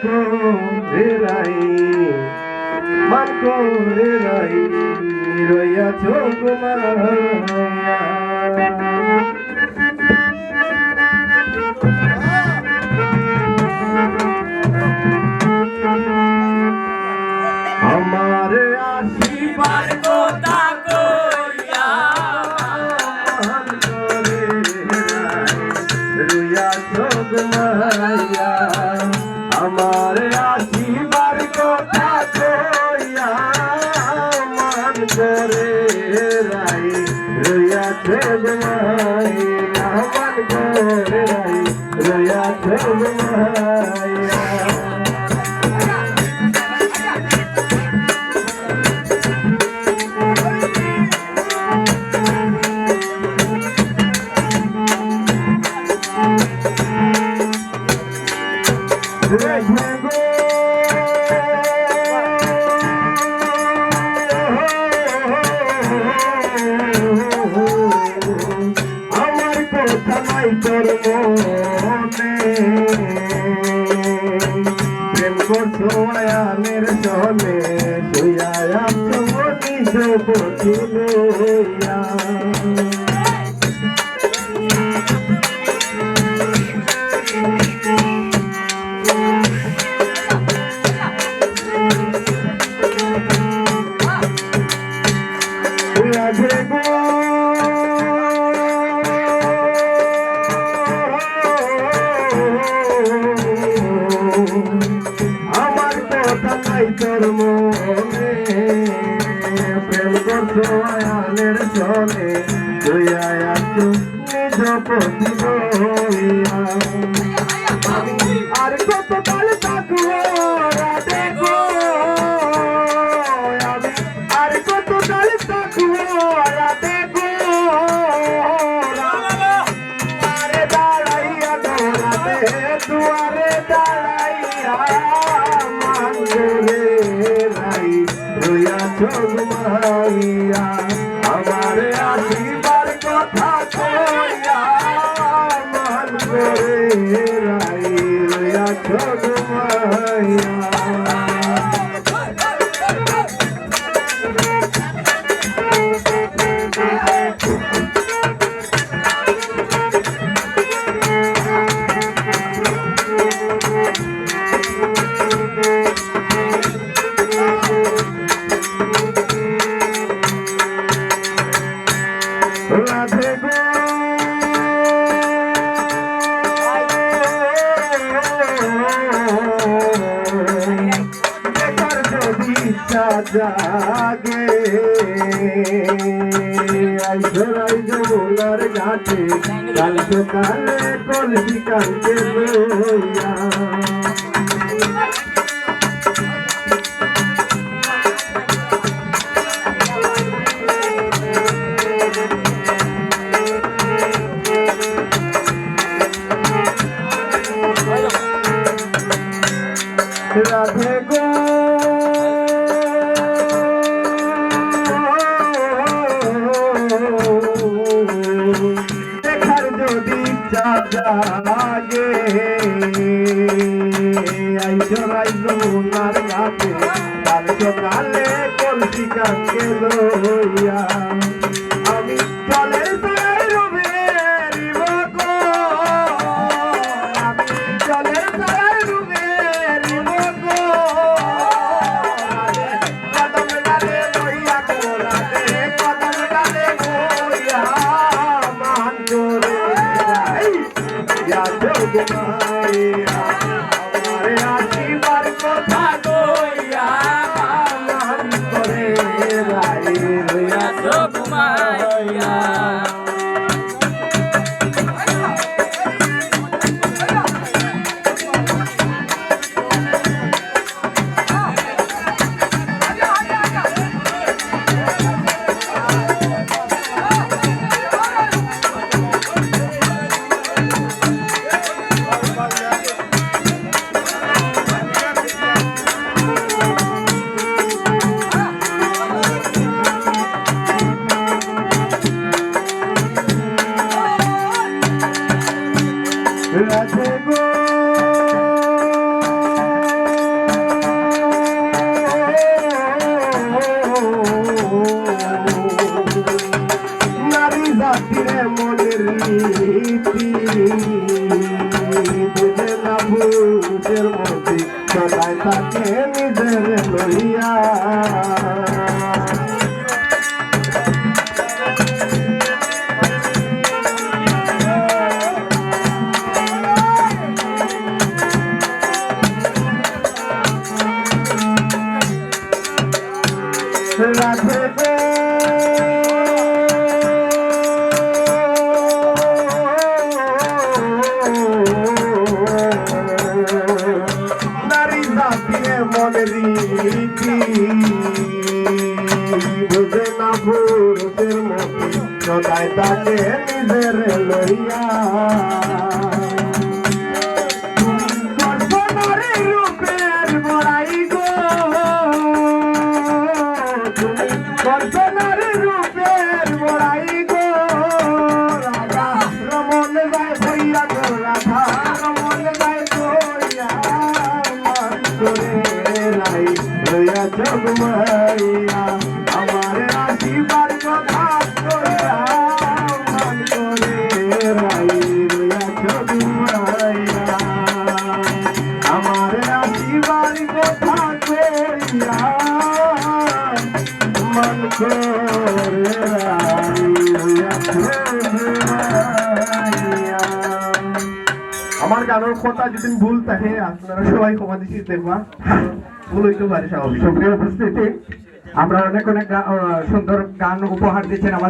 করে রাই মান করে রাই রইয়াছ ঘুমাইয়া আমার আসিবার কথা কইয়া মান করে রাই রইয়াছ ঘুমাইয়া আমার আসিবার কথা কইয়া মান করে রাই রইয়াছ ঘুমাইয়া মান করে রাই রইয়াছ ঘুমাইয়া আমার কথা নাই তোর মনে প্রেম করছো আয়ানের সনে শুইয়া আছো নিজ পথি লইয়া আমার কথা নাই তোর মনে প্রেম করছো আয়ানের সনে শুইয়া আছো নিজ পথি লইয়া আর কত কাল থাকবো রাধে গো আর কত কাল থাকবো রাধে গো আরে দাঁড়াইয়া দৌড়াতে দুয়ারে দাঁড়াইয়া মান করে রাই রইয়াছ ঘুমাইয়া আমার আসিবার কথা কইয়া মান করে রাই রইয়াছ ঘুমাইয়া রাধে গো দেখার যদি ইচ্ছা জাগে আইসরাই যমুনার ঘাটে কাল সকালে কলসি কালকে লইয়া রাধে গো দেখার যদি ইচ্ছা জাগে আইসরাই যমুনার ঘাটে কাল সকালে কলসি কালকে লইয়া আমি জলের তলায় রবে গো আমি জলের তলায় রবে গো কদম ডালে লইয়া কোলাতে কদম ডালে লইয়া মান করে রাই রইয়াছ ঘুমাইয়া আমার আসিবার কথা কইয়া মান করে রাই রইয়াছ ঘুমাইয়া পুরুষের মতি সদাই থাকে নিজের লইয়া রাধে গো নারী জাতিরে মনের রীতি বুঝে না পুরুষের মতি সদাই তাকে নিজের লইয়া কল্পনার রূপের বড়াই গো রাধা রমন গায় ভইয়া গো রাধা রমন গায় ভইয়া মান করে রাই রইয়া জগমাইয়া আমার আশীর্বাদ কথা কইয়া মান করে রাই রইয়া জগমাইয়া আমার আশীর্বাদ কথা কইয়া मन को আমার গানের কথা যদি ভুল থাকে আপনারা সবাই ক্ষমা দৃষ্টিতে দেখবা ভুল হইতে পারে স্বাভাবিক। সুপ্রিয় উপস্থিতি, আমরা অনেক অনেক সুন্দর গান উপহার দিচ্ছেন।